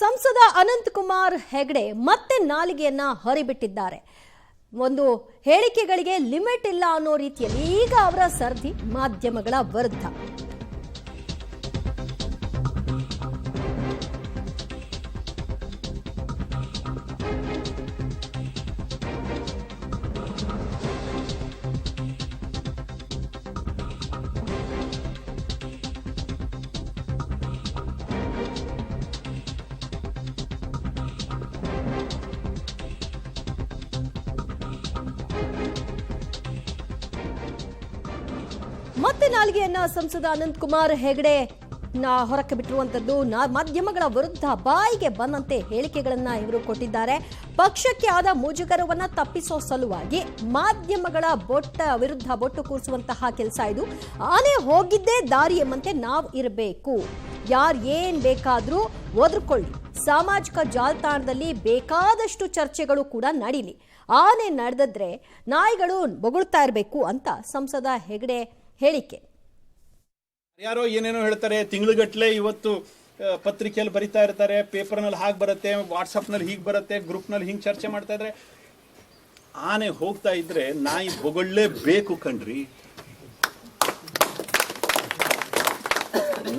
ಸಂಸದ ಅನಂತಕುಮಾರ್ ಹೆಗಡೆ ಮತ್ತೆ ನಾಲಿಗೆಯನ್ನ ಹೊರಿಬಿಟ್ಟಿದ್ದಾರೆ. ಒಂದು ಹೇಳಿಕೆಗಳಿಗೆ ಲಿಮಿಟ್ ಇಲ್ಲ ಅನ್ನೋ ರೀತಿಯಲ್ಲಿ ಈಗ ಅವರ ಸರ್ದಿ ಮಾಧ್ಯಮಗಳ ವಿರುದ್ಧ. ಮತ್ತೆ ನಾಲಿಗೆಯನ್ನ ಸಂಸದ ಅನಂತಕುಮಾರ್ ಹೆಗಡೆ ಹೊರಕ್ಕೆ ಬಿಟ್ಟಿರುವಂತದ್ದು ಮಾಧ್ಯಮಗಳ ವಿರುದ್ಧ ಬಾಯಿಗೆ ಬಂದಂತೆ ಹೇಳಿಕೆಗಳನ್ನ ಇವರು ಕೊಟ್ಟಿದ್ದಾರೆ. ಪಕ್ಷಕ್ಕೆ ಆದ ಮುಜುಗರವನ್ನ ತಪ್ಪಿಸೋ ಸಲುವಾಗಿ ಮಾಧ್ಯಮಗಳ ವಿರುದ್ಧ ಬೊಟ್ಟು ಕೂರಿಸುವಂತಹ ಕೆಲಸ ಇದು. ಆನೆ ಹೋಗಿದ್ದೇ ದಾರಿ ಎಂಬಂತೆ ನಾವು ಇರಬೇಕು. ಯಾರು ಏನ್ ಬೇಕಾದ್ರೂ ಒದರ್ಕೊಳ್ಳಿ. ಸಾಮಾಜಿಕ ಜಾಲತಾಣದಲ್ಲಿ ಬೇಕಾದಷ್ಟು ಚರ್ಚೆಗಳು ಕೂಡ ನಡೀಲಿ. ಆನೆ ನಡೆದಿದ್ರೆ ನಾಯಿಗಳು ಬೊಗಳ್ತಾ ಇರಬೇಕು ಅಂತ ಸಂಸದ ಹೆಗಡೆ ಹೇಳಿಕೆ. ಯಾರೋ ಏನೇನೋ ಹೇಳ್ತಾರೆ, ತಿಂಗಳುಗಟ್ಟಲೆ ಇವತ್ತು ಪತ್ರಿಕೆಯಲ್ಲಿ ಬರಿತಾ ಇರ್ತಾರೆ, ಪೇಪರ್ನಲ್ಲಿ ಹಾಗೆ ಬರುತ್ತೆ, ವಾಟ್ಸಪ್ನಲ್ಲಿ ಹೀಗೆ ಬರುತ್ತೆ, ಗ್ರೂಪ್ನಲ್ಲಿ ಹಿಂಗೆ ಚರ್ಚೆ ಮಾಡ್ತಾ ಇದ್ರೆ ಆನೆ ಹೋಗ್ತಾ ಇದ್ರೆ ನಾಯಿ ಬೊಗಳ್ಳೇಬೇಕು ಕಣ್ರಿ.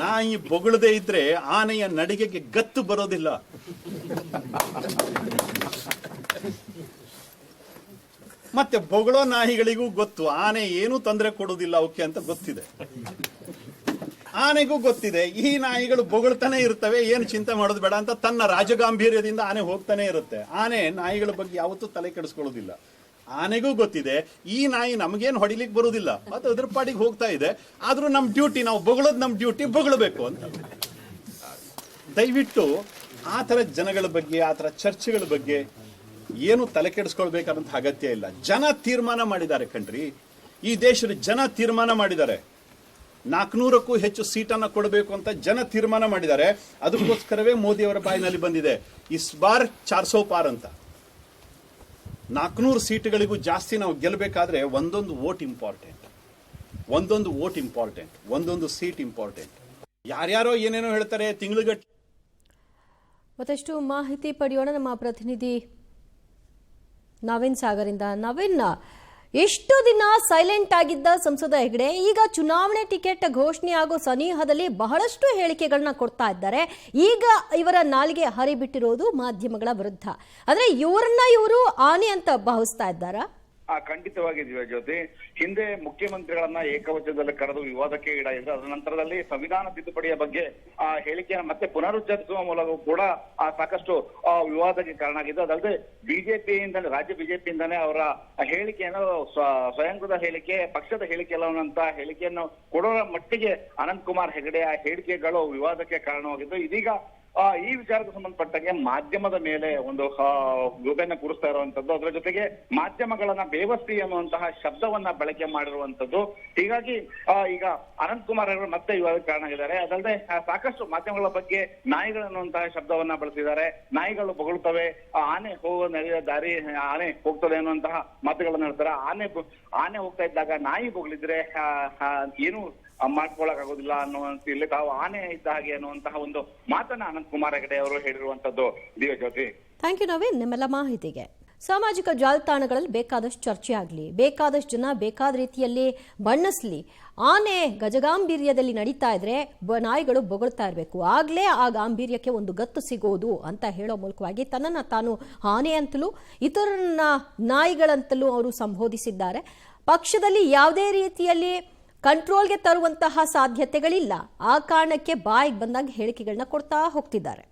ನಾಯಿ ಬೊಗಳದೇ ಇದ್ರೆ ಆನೆಯ ನಡಿಗೆಗೆ ಗತ್ತು ಬರೋದಿಲ್ಲ. ಮತ್ತೆ ಬೊಗಳೋ ನಾಯಿಗಳಿಗೂ ಗೊತ್ತು ಆನೆ ಏನು ತೊಂದರೆ ಕೊಡೋದಿಲ್ಲ ಅವಕ್ಕೆ ಅಂತ ಗೊತ್ತಿದೆ. ಆನೆಗೂ ಗೊತ್ತಿದೆ ಈ ನಾಯಿಗಳು ಬೊಗಳ್ತಾನೆ ಇರ್ತವೆ, ಏನು ಚಿಂತೆ ಮಾಡೋದು ಬೇಡ ಅಂತ ತನ್ನ ರಾಜಗಾಂಭೀರ್ಯದಿಂದ ಆನೆ ಹೋಗ್ತಾನೆ ಇರುತ್ತೆ. ಆನೆ ನಾಯಿಗಳ ಬಗ್ಗೆ ಯಾವತ್ತೂ ತಲೆ ಕೆಡಿಸ್ಕೊಳ್ಳೋದಿಲ್ಲ. ಆನೆಗೂ ಗೊತ್ತಿದೆ ಈ ನಾಯಿ ನಮಗೇನು ಹೊಡಿಲಿಕ್ಕೆ ಬರೋದಿಲ್ಲ, ಅದು ಅದ್ರ ಪಾಡಿಗೆ ಹೋಗ್ತಾ ಇದೆ. ಆದ್ರೂ ನಮ್ ಡ್ಯೂಟಿ, ನಾವು ಬೊಗಳೋದು ನಮ್ ಡ್ಯೂಟಿ, ಬೊಗಳಬೇಕು ಅಂತ. ದಯವಿಟ್ಟು ಆ ಥರ ಜನಗಳ ಬಗ್ಗೆ, ಆ ಥರ ಚರ್ಚೆಗಳ ಬಗ್ಗೆ ಏನು ತಲೆ ಕೆಡಿಸ್ಕೊಳ್ಬೇಕಾದಂತ ಅಗತ್ಯ ಇಲ್ಲ. ಜನ ತೀರ್ಮಾನ ಮಾಡಿದ್ದಾರೆ ಕಣ್ರಿ. ಈ ದೇಶದ ಜನ ತೀರ್ಮಾನ ಮಾಡಿದ್ದಾರೆ. 400ಕ್ಕೂ ಹೆಚ್ಚು ಸೀಟನ್ನ ಕೊಡಬೇಕು ಅಂತ ಜನ ತೀರ್ಮಾನ ಮಾಡಿದ್ದಾರೆ. ಅದಕ್ಕೋಸ್ಕರವೇ ಮೋದಿ ಅವರ ಬಾಯಿನಲ್ಲಿ ಬಂದಿದೆ ಇಸ್ ಬಾರ್ 400 ಪಾರ್ ಅಂತ. 400 ಸೀಟ್ಗಳಿಗೂ ಜಾಸ್ತಿ ನಾವು ಗೆಲ್ಲಬೇಕಾದ್ರೆ ಒಂದೊಂದು ವೋಟ್ ಇಂಪಾರ್ಟೆಂಟ್, ಒಂದೊಂದು ವೋಟ್ ಇಂಪಾರ್ಟೆಂಟ್, ಒಂದೊಂದು ಸೀಟ್ ಇಂಪಾರ್ಟೆಂಟ್. ಯಾರ್ಯಾರೋ ಏನೇನೋ ಹೇಳ್ತಾರೆ, ತಿಂಗಳುಗಟ್ಟಲೆ. ಮತ್ತಷ್ಟು ಮಾಹಿತಿ ಪಡೆಯೋಣ ನಮ್ಮ ಪ್ರತಿನಿಧಿ ನವೀನ್ ಸಾಗರಿಂದ. ನವೀನ್, ಎಷ್ಟು ದಿನ ಸೈಲೆಂಟ್ ಆಗಿದ್ದ ಸಂಸದ ಹೆಗಡೆ ಈಗ ಚುನಾವಣೆ ಟಿಕೆಟ್ ಘೋಷಣೆ ಆಗೋ ಸನಿಹದಲ್ಲಿ ಬಹಳಷ್ಟು ಹೇಳಿಕೆಗಳನ್ನ ಕೊಡ್ತಾ ಇದ್ದಾರೆ. ಈಗ ಇವರ ನಾಲಿಗೆ ಹರಿಬಿಟ್ಟಿರೋದು ಮಾಧ್ಯಮಗಳ ವಿರುದ್ಧ. ಆದ್ರೆ ಇವರನ್ನ ಇವರು ಆನೆ ಅಂತ ಭಾವಿಸ್ತಾ ಇದ್ದಾರಾ? ಖಂಡಿತವಾಗಿ ಜ್ಯೋತಿ. ಹಿಂದೆ ಮುಖ್ಯಮಂತ್ರಿಗಳನ್ನ ಏಕವಚನದಲ್ಲಿ ಕರೆದು ವಿವಾದಕ್ಕೆ ಈಡಾಗಿದ್ರು. ಅದರ ನಂತರದಲ್ಲಿ ಸಂವಿಧಾನ ತಿದ್ದುಪಡಿಯ ಬಗ್ಗೆ ಆ ಹೇಳಿಕೆಯನ್ನು ಮತ್ತೆ ಪುನರುಚ್ಚರಿಸುವ ಮೂಲಕ ಕೂಡ ಸಾಕಷ್ಟು ವಿವಾದಕ್ಕೆ ಕಾರಣ ಆಗಿದ್ದು. ಅದಲ್ಲದೆ ಬಿಜೆಪಿಯಿಂದಲೇ, ರಾಜ್ಯ ಬಿಜೆಪಿಯಿಂದಲೇ ಅವರ ಹೇಳಿಕೆಯನ್ನು ಸ್ವಯಂಕೃತ ಹೇಳಿಕೆ, ಪಕ್ಷದ ಹೇಳಿಕೆ ಅಲ್ಲ ಅನ್ನುವಂತ ಹೇಳಿಕೆಯನ್ನು ಕೊಡೋ ಮಟ್ಟಿಗೆ ಅನಂತಕುಮಾರ್ ಹೆಗಡೆಯ ಹೇಳಿಕೆಗಳು ವಿವಾದಕ್ಕೆ ಕಾರಣವಾಗಿದ್ದು. ಇದೀಗ ಈ ವಿಚಾರಕ್ಕೆ ಸಂಬಂಧಪಟ್ಟಂಗೆ ಮಾಧ್ಯಮದ ಮೇಲೆ ಒಂದು ಗೂಬೆಯನ್ನು ಕೂರಿಸ್ತಾ ಇರುವಂತದ್ದು, ಅದರ ಜೊತೆಗೆ ಮಾಧ್ಯಮಗಳನ್ನ ಬೇವಸ್ತಿ ಅನ್ನುವಂತಹ ಶಬ್ದವನ್ನ ಬಳಕೆ ಮಾಡಿರುವಂತದ್ದು. ಹೀಗಾಗಿ ಈಗ ಅನಂತಕುಮಾರ್ ಅವರು ಮತ್ತೆ ವಿವಾದಕ್ಕೆ ಕಾರಣ ಆಗಿದ್ದಾರೆ. ಅದಲ್ಲದೆ ಸಾಕಷ್ಟು ಮಾಧ್ಯಮಗಳ ಬಗ್ಗೆ ನಾಯಿಗಳು ಅನ್ನುವಂತಹ ಶಬ್ದವನ್ನ ಬಳಸಿದ್ದಾರೆ. ನಾಯಿಗಳು ಬೊಗಳ್ತವೆ, ಆನೆ ಹೋಗೋ ನಡೆಯುವ ದಾರಿ ಆನೆ ಹೋಗ್ತದೆ ಅನ್ನುವಂತಹ ಮಾತುಗಳನ್ನ ಹೇಳ್ತಾರೆ. ಆನೆ ಹೋಗ್ತಾ ಇದ್ದಾಗ ನಾಯಿ ಬೊಗಳಿದ್ರೆ ಏನು ಮಾಡ್ಕೊಳಕ್ಕಾಗೋದಿಲ್ಲ ಅನ್ನುವಂತ, ಇಲ್ಲಿ ತಾವು ಆನೆ ಇದ್ದ ಹಾಗೆ ಅನ್ನುವಂತಹ ಒಂದು ಮಾತನ್ನ ಅನಂತಕುಮಾರ್ ಹೆಗಡೆ ಅವರು ಹೇಳಿರುವಂತದ್ದು. ದಿವ್ಯಜ್ಯೋತಿ, ಥ್ಯಾಂಕ್ ಯು ನವೀನ್ ನಿಮ್ಮೆಲ್ಲ ಮಾಹಿತಿಗೆ. ಸಾಮಾಜಿಕ ಜಾಲತಾಣಗಳಲ್ಲಿ ಬೇಕಾದಷ್ಟು ಚರ್ಚೆ ಆಗಲಿ, ಬೇಕಾದಷ್ಟು ಜನ ಬೇಕಾದ ರೀತಿಯಲ್ಲಿ ಬಣ್ಣಿಸ್ಲಿ. ಆನೆ ಗಜಗಾಂಭೀರ್ಯದಲ್ಲಿ ನಡೀತಾ ಇದ್ರೆ ನಾಯಿಗಳು ಬೊಗಳ್ತಾ ಇರಬೇಕು, ಆಗ್ಲೇ ಆ ಗಾಂಭೀರ್ಯಕ್ಕೆ ಒಂದು ಗತ್ತು ಸಿಗೋದು ಅಂತ ಹೇಳೋ ಮೂಲಕವಾಗಿ ತನ್ನನ್ನು ತಾನು ಆನೆ ಅಂತಲೂ ಇತರರನ್ನ ನಾಯಿಗಳಂತಲೂ ಅವರು ಸಂಬೋಧಿಸಿದ್ದಾರೆ. ಪಕ್ಷದಲ್ಲಿ ಯಾವುದೇ ರೀತಿಯಲ್ಲಿ ಕಂಟ್ರೋಲ್ಗೆ ತರುವಂತಹ ಸಾಧ್ಯತೆಗಳಿಲ್ಲ. ಆ ಕಾರಣಕ್ಕೆ ಬಾಯಿಗೆ ಬಂದಾಗ ಹೇಳಿಕೆಗಳನ್ನ ಕೊಡ್ತಾ ಹೋಗ್ತಿದ್ದಾರೆ.